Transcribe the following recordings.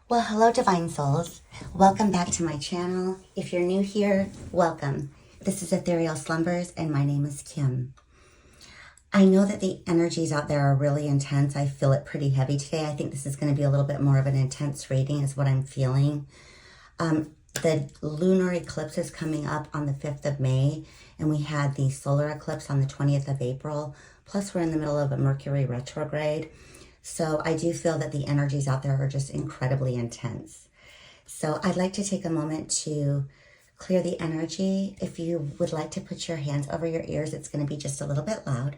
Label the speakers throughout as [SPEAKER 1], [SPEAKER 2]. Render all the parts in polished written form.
[SPEAKER 1] Well, hello, Divine Souls. Welcome back to my channel. If you're new here, welcome. This is Ethereal Slumbers, and my name is Kim. I know that the energies out there are really intense. I feel it pretty heavy today. I think this is going to be a little bit more of an intense reading is what I'm feeling. The lunar eclipse is coming up on the 5th of May, and we had the solar eclipse on the 20th of April. Plus, we're in the middle of a Mercury retrograde. So I do feel that the energies out there are just incredibly intense. So I'd like to take a moment to clear the energy. If you would like to put your hands over your ears, it's going to be just a little bit loud.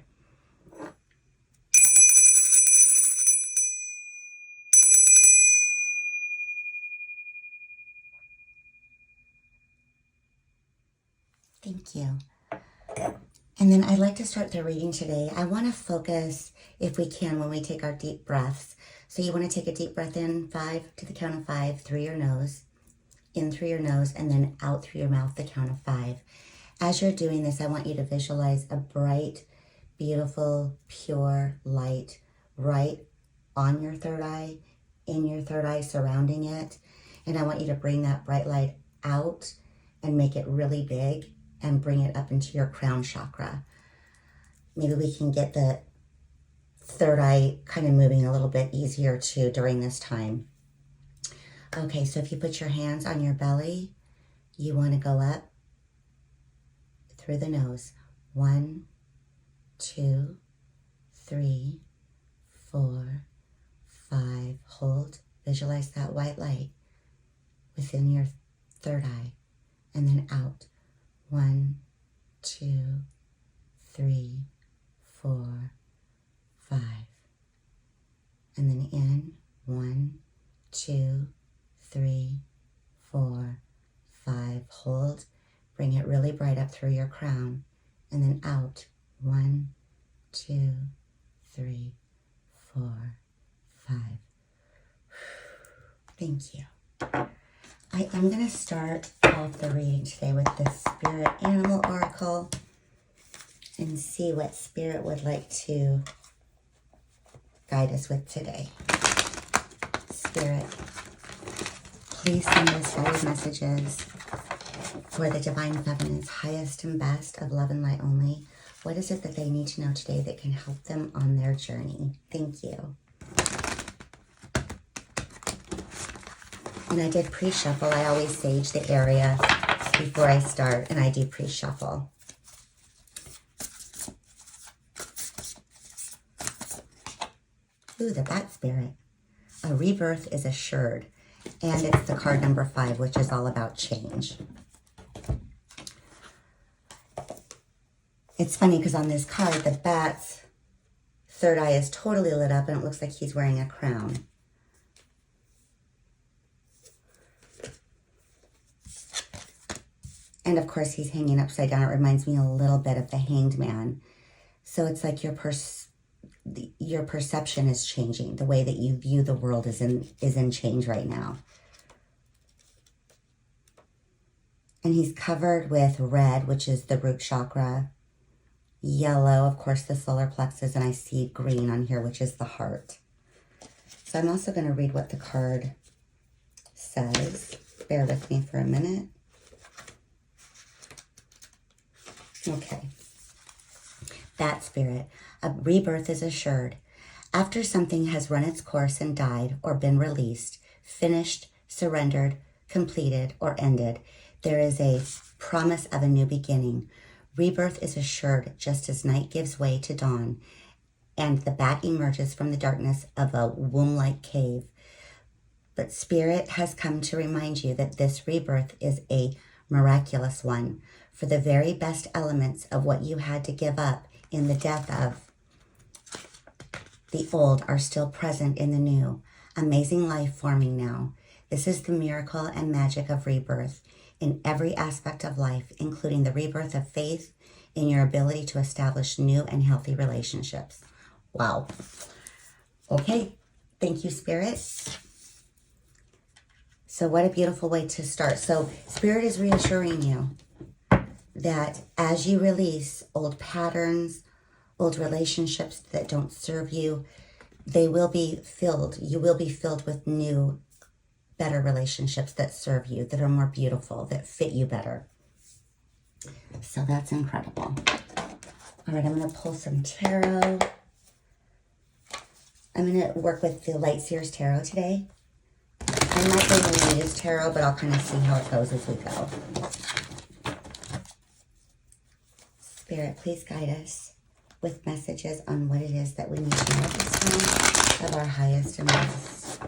[SPEAKER 1] Thank you. And then I'd like to start the reading today. I want to focus, if we can, when we take our deep breaths. So you want to take a deep breath in, 5 to the count of 5, through your nose, in through your nose, and then out through your mouth, the count of 5. As you're doing this, I want you to visualize a bright, beautiful, pure light right on your third eye, in your third eye, surrounding it. And I want you to bring that bright light out and make it really big and bring it up into your crown chakra. Maybe we can get the third eye kind of moving a little bit easier too during this time. Okay, so if you put your hands on your belly, you want to go up through the nose. 1, 2, 3, 4, 5. Hold. Visualize that white light within your third eye. And then out. 1, 2, 3, 4, 5. And then in. 1, 2, 3, 4, 5. Hold. Bring it really bright up through your crown. And then out. 1, 2, 3, 4, 5. Thank you. I am going to start off the reading today with the Spirit Animal Oracle and see what Spirit would like to guide us with today. Spirit, please send us guided messages for the Divine Feminine's highest and best of love and light only. What is it that they need to know today that can help them on their journey? Thank you. And I did pre-shuffle. I always sage the area before I start, and I do pre-shuffle. Ooh, the Bat Spirit. A rebirth is assured. And it's the card number 5, which is all about change. It's funny because on this card, the bat's third eye is totally lit up, and it looks like he's wearing a crown. And of course, he's hanging upside down. It reminds me a little bit of the Hanged Man. So it's like your perception is changing. The way that you view the world is in change right now. And he's covered with red, which is the root chakra. Yellow, of course, the solar plexus. And I see green on here, which is the heart. So I'm also going to read what the card says. Bear with me for a minute. Okay. That Spirit. A rebirth is assured. After something has run its course and died or been released, finished, surrendered, completed, or ended, there is a promise of a new beginning. Rebirth is assured just as night gives way to dawn and the bat emerges from the darkness of a womb-like cave. But Spirit has come to remind you that this rebirth is a miraculous one, for the very best elements of what you had to give up in the death of the old are still present in the new. Amazing life forming now. This is the miracle and magic of rebirth in every aspect of life, including the rebirth of faith in your ability to establish new and healthy relationships. Wow. Okay. Thank you, Spirit. So what a beautiful way to start. So Spirit is reassuring you that as you release old patterns, old relationships that don't serve you, they will be filled. You will be filled with new better relationships that serve you, that are more beautiful, that fit you better. So that's incredible. All right, I'm going to pull some tarot. I'm going to work with the Light Seers Tarot today. I might bring the Muse Tarot, but I'll kind of see how it goes as we go. Spirit, please guide us with messages on what it is that we need to know this time of our highest and best.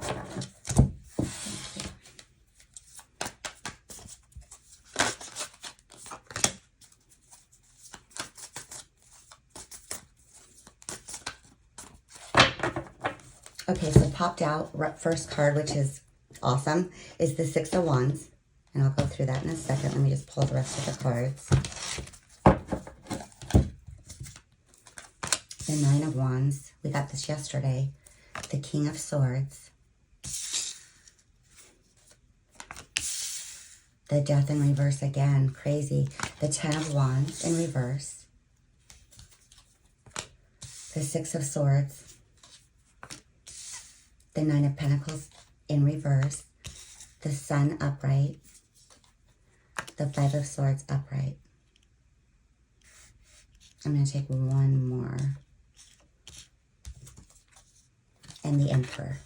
[SPEAKER 1] Okay, so popped out, first card, which is awesome, is the Six of Wands. And I'll go through that in a second. Let me just pull the rest of the cards. The Nine of Wands. We got this yesterday. The King of Swords. The Death in reverse again. Crazy. The Ten of Wands in reverse. The Six of Swords. The Nine of Pentacles in reverse. The Sun upright. The Five of Swords upright. I'm going to take one more. And the Emperor.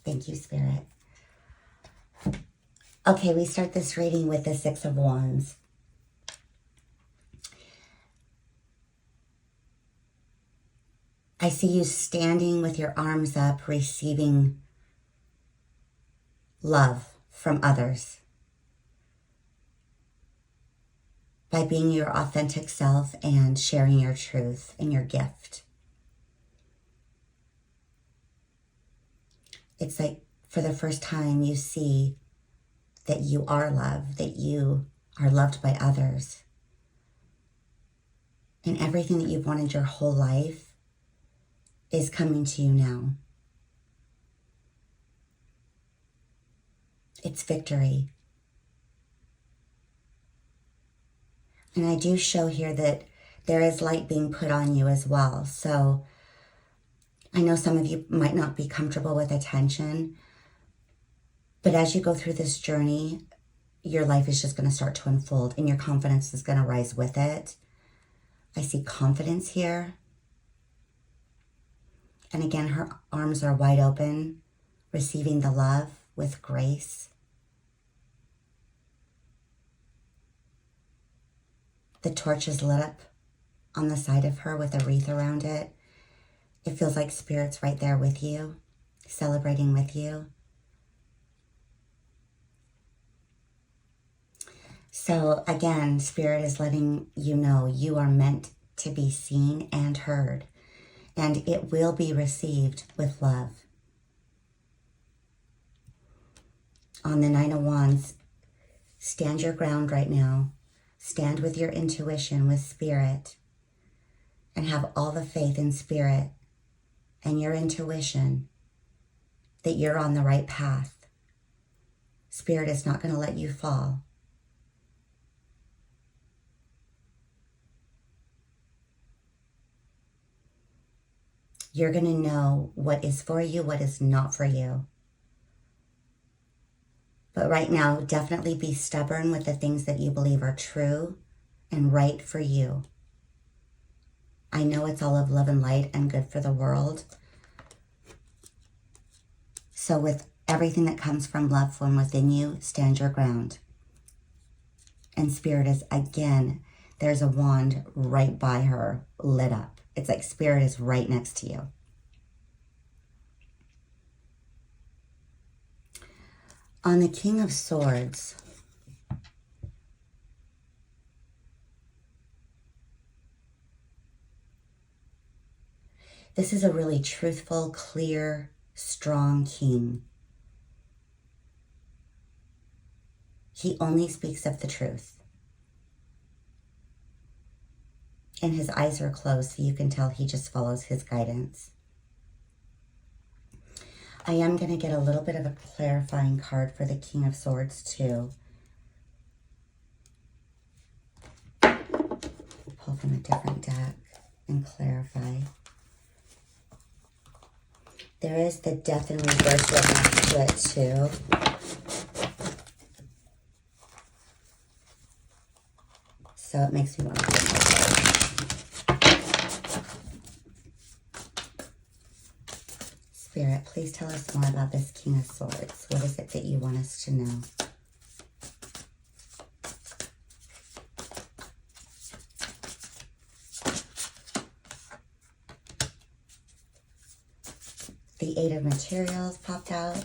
[SPEAKER 1] Thank you, Spirit. Okay, we start this reading with the Six of Wands. I see you standing with your arms up, receiving love from others. By being your authentic self and sharing your truth and your gift. It's like for the first time you see that you are loved, that you are loved by others. And everything that you've wanted your whole life is coming to you now. It's victory. And I do show here that there is light being put on you as well. So I know some of you might not be comfortable with attention, but as you go through this journey, your life is just going to start to unfold and your confidence is going to rise with it. I see confidence here. And again, her arms are wide open, receiving the love with grace. The torch is lit up on the side of her with a wreath around it. It feels like Spirit's right there with you, celebrating with you. So again, Spirit is letting you know you are meant to be seen and heard. And it will be received with love. On the Nine of Wands, stand your ground right now. Stand with your intuition, with Spirit. And have all the faith in Spirit and your intuition that you're on the right path. Spirit is not going to let you fall. You're going to know what is for you, what is not for you. But right now, definitely be stubborn with the things that you believe are true and right for you. I know it's all of love and light and good for the world. So with everything that comes from love from within you, stand your ground. And Spirit is, again, there's a wand right by her, lit up. It's like Spirit is right next to you. On the King of Swords, this is a really truthful, clear, strong king. He only speaks of the truth. And his eyes are closed, so you can tell he just follows his guidance. I am going to get a little bit of a clarifying card for the King of Swords, too. Pull from a different deck and clarify. There is the death in reverse right next to it too. So it makes me want to put my Spirit, please tell us more about this King of Swords. What is it that you want us to know? The Eight of Materials popped out.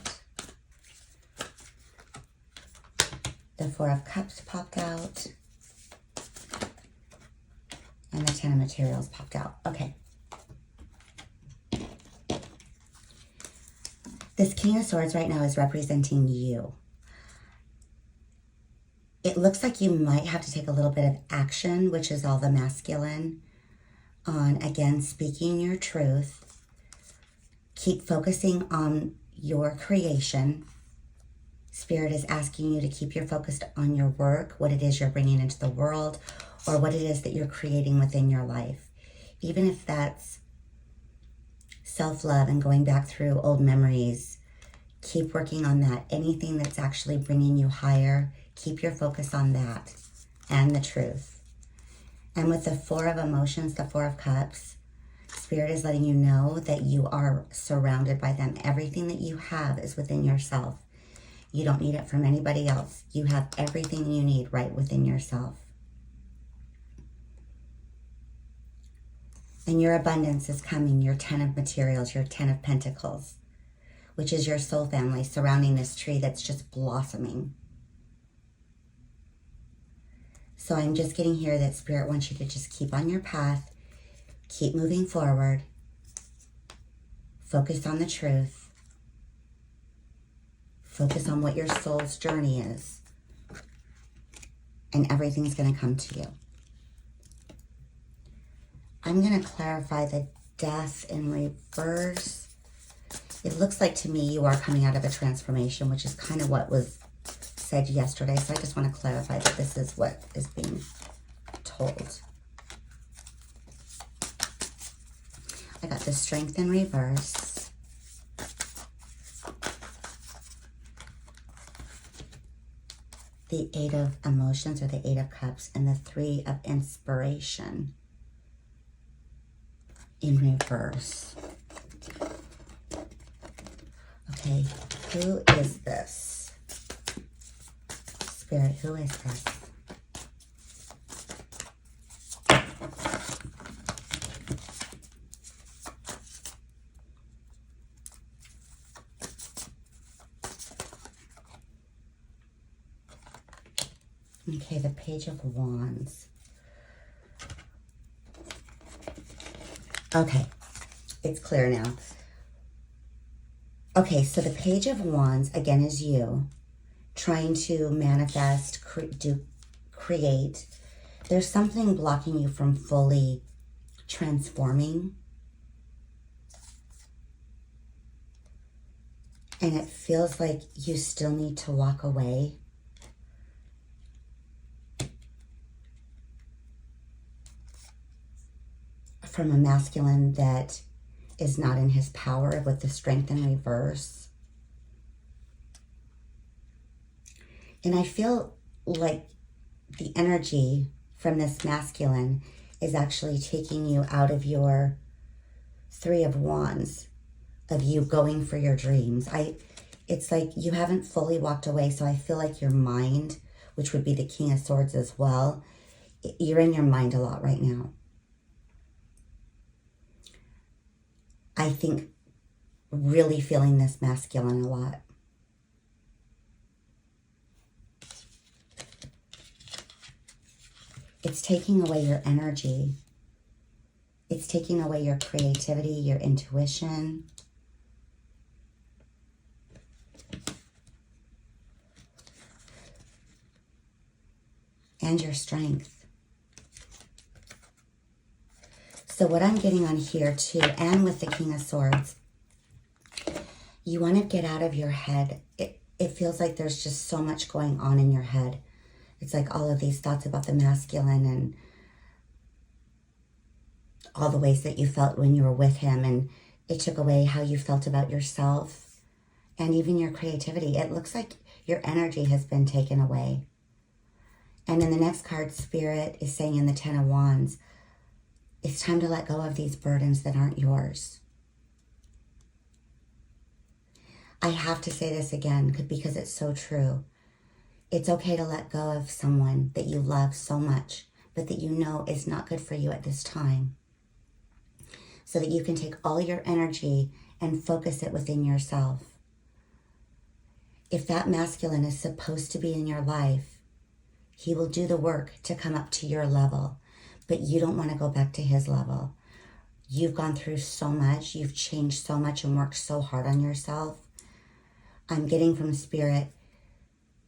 [SPEAKER 1] The Four of Cups popped out. And the Ten of Materials popped out. Okay. This King of Swords right now is representing you. It looks like you might have to take a little bit of action, which is all the masculine, on, again, speaking your truth. Keep focusing on your creation. Spirit is asking you to keep your focus on your work, what it is you're bringing into the world, or what it is that you're creating within your life. Even if that's self-love and going back through old memories, keep working on that. Anything that's actually bringing you higher, keep your focus on that and the truth. And with the Four of Emotions, the Four of Cups, Spirit is letting you know that you are surrounded by them. Everything that you have is within yourself. You don't need it from anybody else. You have everything you need right within yourself. And your abundance is coming, your Ten of Materials, your Ten of Pentacles, which is your soul family surrounding this tree that's just blossoming. So I'm just getting here that Spirit wants you to just keep on your path, keep moving forward, focus on the truth, focus on what your soul's journey is, and everything's going to come to you. I'm going to clarify the death in reverse. It looks like to me you are coming out of a transformation, which is kind of what was said yesterday. So I just want to clarify that this is what is being told. I got the Strength in reverse. The Eight of Emotions, or the Eight of Cups, and the Three of Inspiration in reverse. Okay, who is this? Spirit, who is this? Okay, the Page of Wands. Okay, it's clear now. Okay, so the Page of Wands, again, is you trying to manifest, create. There's something blocking you from fully transforming. And it feels like you still need to walk away. From a masculine that is not in his power, with the Strength in reverse. And I feel like the energy from this masculine is actually taking you out of your Three of Wands, of you going for your dreams. It's like you haven't fully walked away, so I feel like your mind, which would be the King of Swords as well, you're in your mind a lot right now. I think really feeling this masculine a lot. It's taking away your energy. It's taking away your creativity, your intuition. And your strength. So what I'm getting on here too, and with the King of Swords, you want to get out of your head. It feels like there's just so much going on in your head. It's like all of these thoughts about the masculine and all the ways that you felt when you were with him, and It took away how you felt about yourself and even your creativity. It looks like your energy has been taken away. And in the next card, Spirit is saying in the Ten of Wands, it's time to let go of these burdens that aren't yours. I have to say this again because it's so true. It's okay to let go of someone that you love so much, but that you know is not good for you at this time. So that you can take all your energy and focus it within yourself. If that masculine is supposed to be in your life, he will do the work to come up to your level, but you don't want to go back to his level. You've gone through so much, you've changed so much and worked so hard on yourself. I'm getting from Spirit,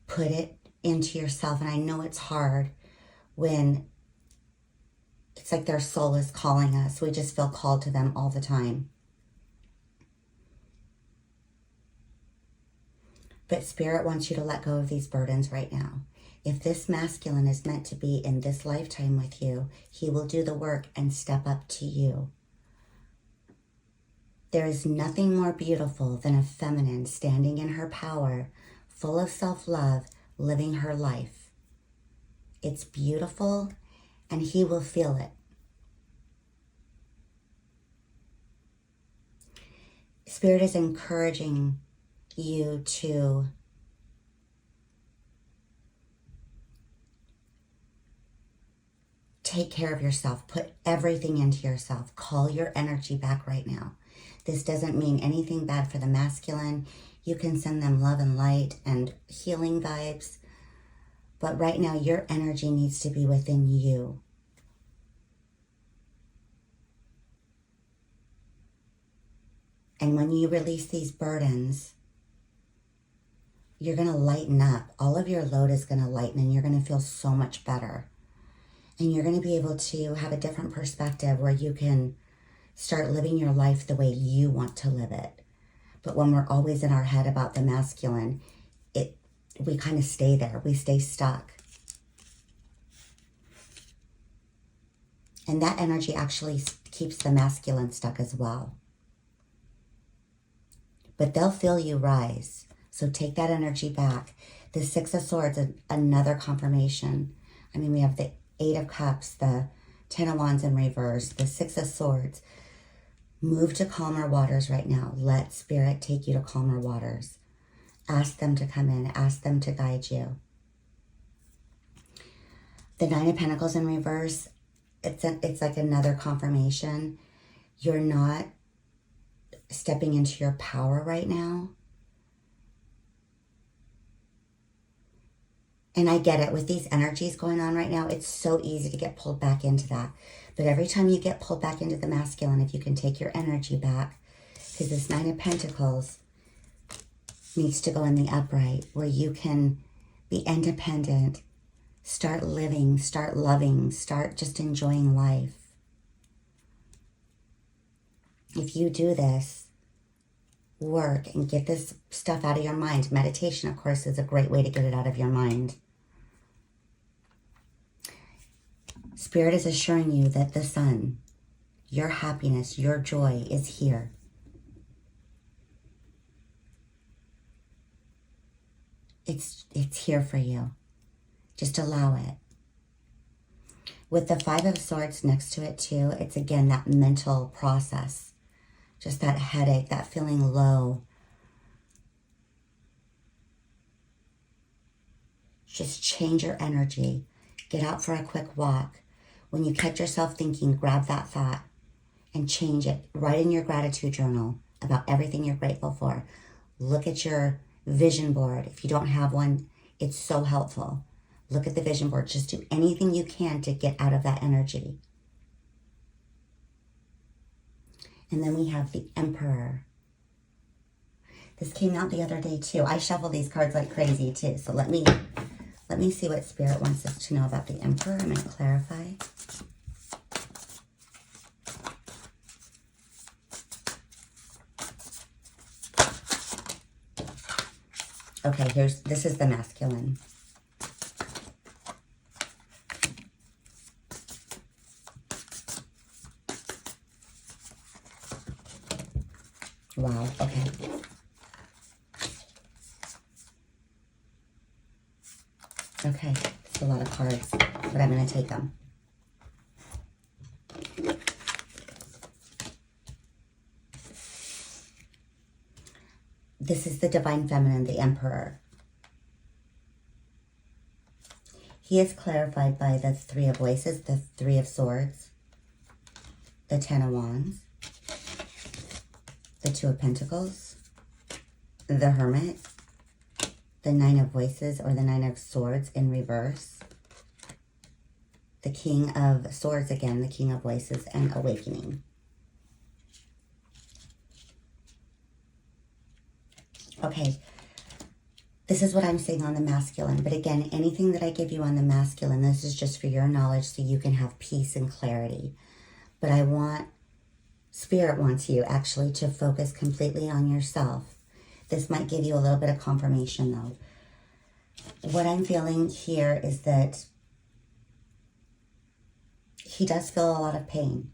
[SPEAKER 1] put it into yourself. And I know it's hard when it's like their soul is calling us. We just feel called to them all the time. But Spirit wants you to let go of these burdens right now. If this masculine is meant to be in this lifetime with you, he will do the work and step up to you. There is nothing more beautiful than a feminine standing in her power, full of self-love, living her life. It's beautiful, and he will feel it. Spirit is encouraging you to take care of yourself. Put everything into yourself. Call your energy back right now. This doesn't mean anything bad for the masculine. You can send them love and light and healing vibes. But right now, your energy needs to be within you. And when you release these burdens, you're going to lighten up. All of your load is going to lighten and you're going to feel so much better. And you're going to be able to have a different perspective where you can start living your life the way you want to live it. But when we're always in our head about the masculine, we kind of stay there. We stay stuck. And that energy actually keeps the masculine stuck as well. But they'll feel you rise. So take that energy back. The Six of Swords, another confirmation. I mean, we have the Eight of Cups, the Ten of Wands in reverse, the Six of Swords. Move to calmer waters right now. Let Spirit take you to calmer waters. Ask them to come in. Ask them to guide you. The Nine of Pentacles in reverse, it's like another confirmation. You're not stepping into your power right now. And I get it. With these energies going on right now, it's so easy to get pulled back into that. But every time you get pulled back into the masculine, if you can take your energy back, because this Nine of Pentacles needs to go in the upright, where you can be independent, start living, start loving, start just enjoying life. If you do this work and get this stuff out of your mind, meditation, of course, is a great way to get it out of your mind. Spirit is assuring you that the sun, your happiness, your joy is here. It's here for you. Just allow it. With the Five of Swords next to it too, it's again that mental process. Just that headache, that feeling low. Just change your energy. Get out for a quick walk. When you catch yourself thinking, grab that thought and change it. Write in your gratitude journal about everything you're grateful for. Look at your vision board. If you don't have one, it's so helpful. Look at the vision board. Just do anything you can to get out of that energy. And then we have the Emperor. This came out the other day too. I shuffle these cards like crazy too. So let me see what Spirit wants us to know about the Emperor. I'm going to clarify. Okay, this is the masculine. Wow, okay. Okay, it's a lot of cards, but I'm going to take them. This is the Divine Feminine, the Emperor. He is clarified by the Three of Voices, the Three of Swords, the Ten of Wands, the Two of Pentacles, the Hermit, the Nine of Voices or the Nine of Swords in reverse, the King of Swords again, the King of Voices, and Awakening. Okay, this is what I'm saying on the masculine. But again, anything that I give you on the masculine, this is just for your knowledge so you can have peace and clarity. But I want, Spirit wants you actually to focus completely on yourself. This might give you a little bit of confirmation though. What I'm feeling here is that he does feel a lot of pain.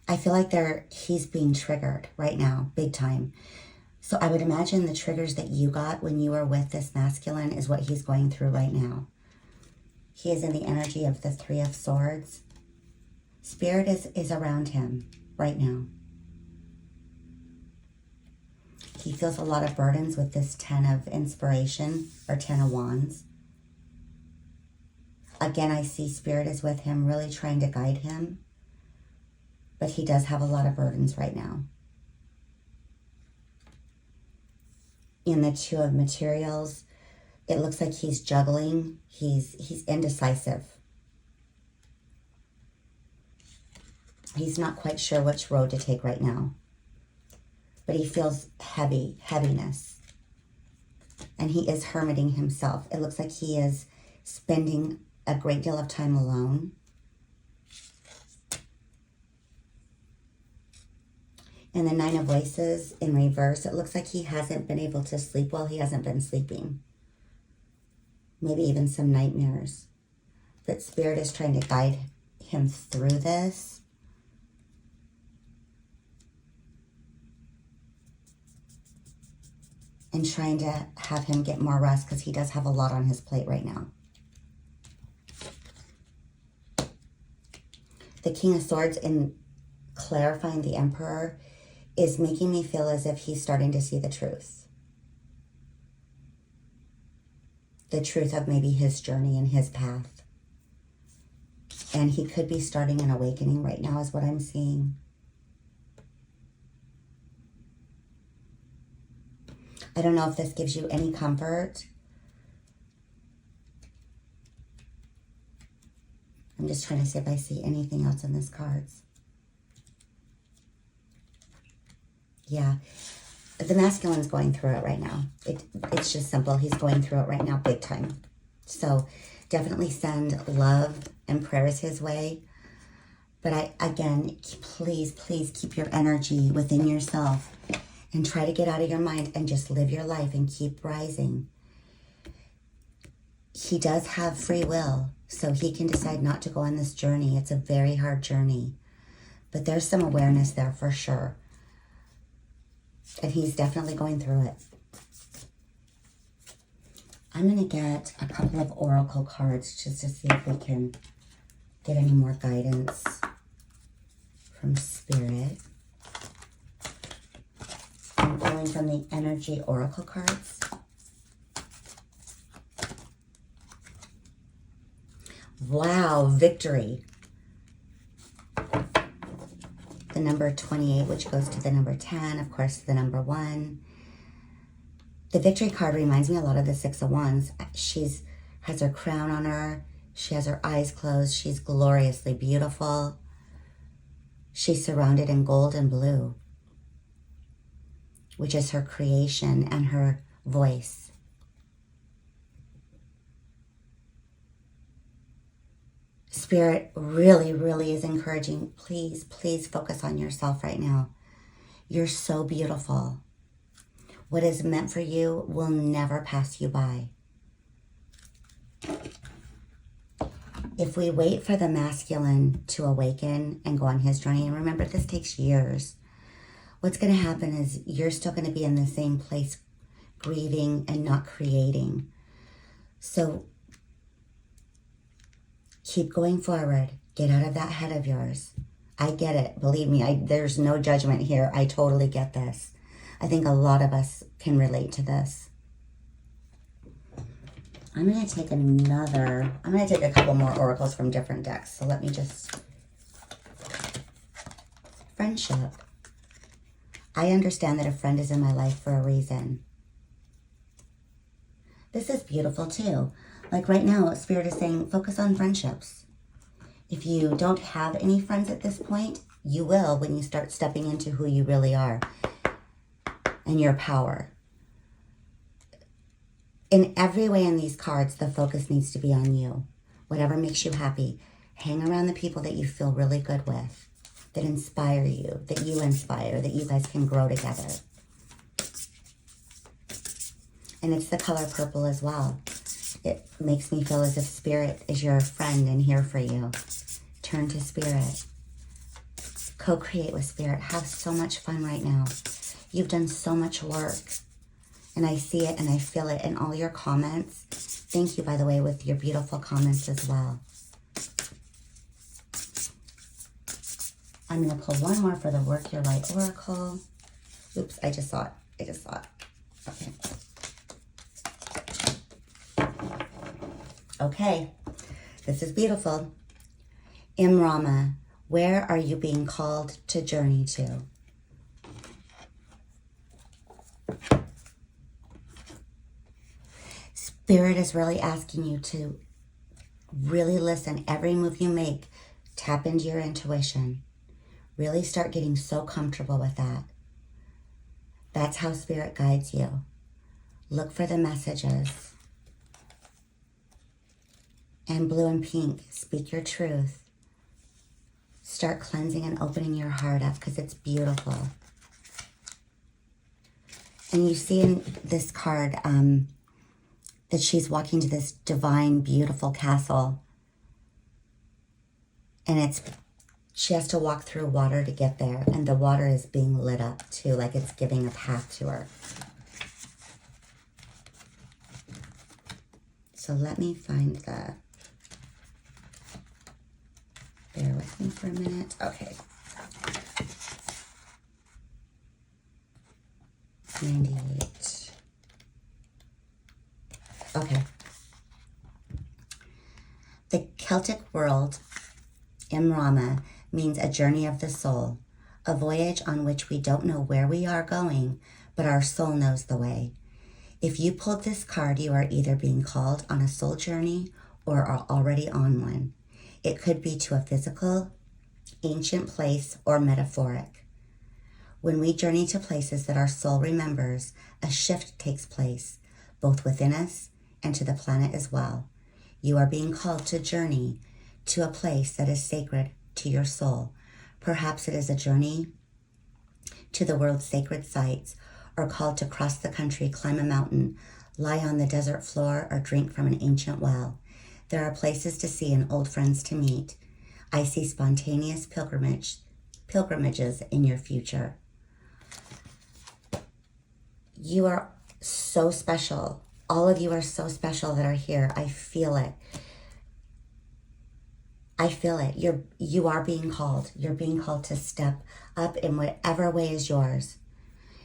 [SPEAKER 1] I feel like he's being triggered right now, big time. So I would imagine the triggers that you got when you were with this masculine is what he's going through right now. He is in the energy of the Three of Swords. Spirit is around him right now. He feels a lot of burdens with this Ten of Inspiration or Ten of Wands. Again, I see Spirit is with him, really trying to guide him. But he does have a lot of burdens right now. In the Two of Materials, it looks like he's juggling. He's indecisive. He's not quite sure which road to take right now. But he feels heaviness. And he is hermiting himself. It looks like he is spending a great deal of time alone. And the Nine of Voices in reverse, it looks like he hasn't been able to sleep well. He hasn't been sleeping. Maybe even some nightmares. But Spirit is trying to guide him through this. And trying to have him get more rest because he does have a lot on his plate right now. The King of Swords in clarifying the Emperor is making me feel as if he's starting to see the truth. The truth of maybe his journey and his path. And he could be starting an awakening right now is what I'm seeing. I don't know if this gives you any comfort. I'm just trying to see if I see anything else in these cards. Yeah, the masculine's going through it right now. It's just simple. He's going through it right now big time. So definitely send love and prayers his way. But again, please keep your energy within yourself and try to get out of your mind and just live your life and keep rising. He does have free will, so he can decide not to go on this journey. It's a very hard journey. But there's some awareness there for sure. And he's definitely going through it. I'm going to get a couple of oracle cards just to see if we can get any more guidance from Spirit. I'm pulling from the energy oracle cards. Wow, victory. The number 28, which goes to the number 10, of course, the number 1. The victory card reminds me a lot of the Six of Wands. She's has her crown on her. She has her eyes closed. She's gloriously beautiful. She's surrounded in gold and blue, which is her creation and her voice. Spirit really is encouraging. Please focus on yourself right now. You're so beautiful. What is meant for you will never pass you by. If we wait for the masculine to awaken and go on his journey, and remember, this takes years, what's going to happen is you're still going to be in the same place, grieving and not creating. So keep going forward. Get out of that head of yours. I get it. Believe me, there's no judgment here. I totally get this. I think a lot of us can relate to this. I'm going to take a couple more oracles from different decks. So let me just... Friendship. I understand that a friend is in my life for a reason. This is beautiful too. Like right now, Spirit is saying, focus on friendships. If you don't have any friends at this point, you will when you start stepping into who you really are and your power. In every way in these cards, the focus needs to be on you. Whatever makes you happy. Hang around the people that you feel really good with, that inspire you, that you inspire, that you guys can grow together. And it's the color purple as well. It makes me feel as if Spirit is your friend and here for you. Turn to Spirit. Co-create with Spirit. Have so much fun right now. You've done so much work. And I see it and I feel it in all your comments. Thank you, by the way, with your beautiful comments as well. I'm going to pull one more for the Work Your Light Oracle. Oops, I just saw it. Okay. Okay, this is beautiful. Imrama, where are you being called to journey to? Spirit is really asking you to really listen. Every move you make, tap into your intuition. Really start getting so comfortable with that. That's how Spirit guides you. Look for the messages. And blue and pink, speak your truth. Start cleansing and opening your heart up because it's beautiful. And you see in this card that she's walking to this divine, beautiful castle. And she has to walk through water to get there. And the water is being lit up too, like it's giving a path to her. So let me find the... Bear with me for a minute. Okay. 98. Okay. The Celtic world, Imrama, means a journey of the soul, a voyage on which we don't know where we are going, but our soul knows the way. If you pulled this card, you are either being called on a soul journey or are already on one. It could be to a physical, ancient place, or metaphoric. When we journey to places that our soul remembers, a shift takes place, both within us and to the planet as well. You are being called to journey to a place that is sacred to your soul. Perhaps it is a journey to the world's sacred sites, or called to cross the country, climb a mountain, lie on the desert floor, or drink from an ancient well. There are places to see and old friends to meet. I see spontaneous pilgrimages in your future. You are so special. All of you are so special that are here. I feel it. I feel it. You are being called. You're being called to step up in whatever way is yours.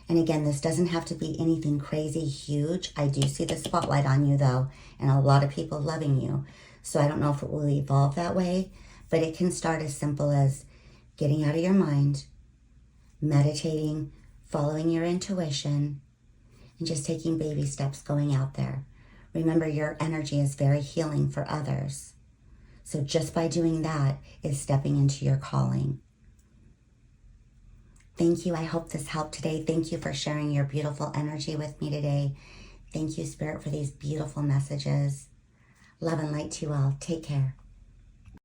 [SPEAKER 1] And again, this doesn't have to be anything crazy huge. I do see the spotlight on you though, and a lot of people loving you. So I don't know if it will evolve that way, but it can start as simple as getting out of your mind, meditating, following your intuition, and just taking baby steps going out there. Remember, your energy is very healing for others. So just by doing that is stepping into your calling. Thank you. I hope this helped today. Thank you for sharing your beautiful energy with me today. Thank you, Spirit, for these beautiful messages. Love and light to you all. Take care.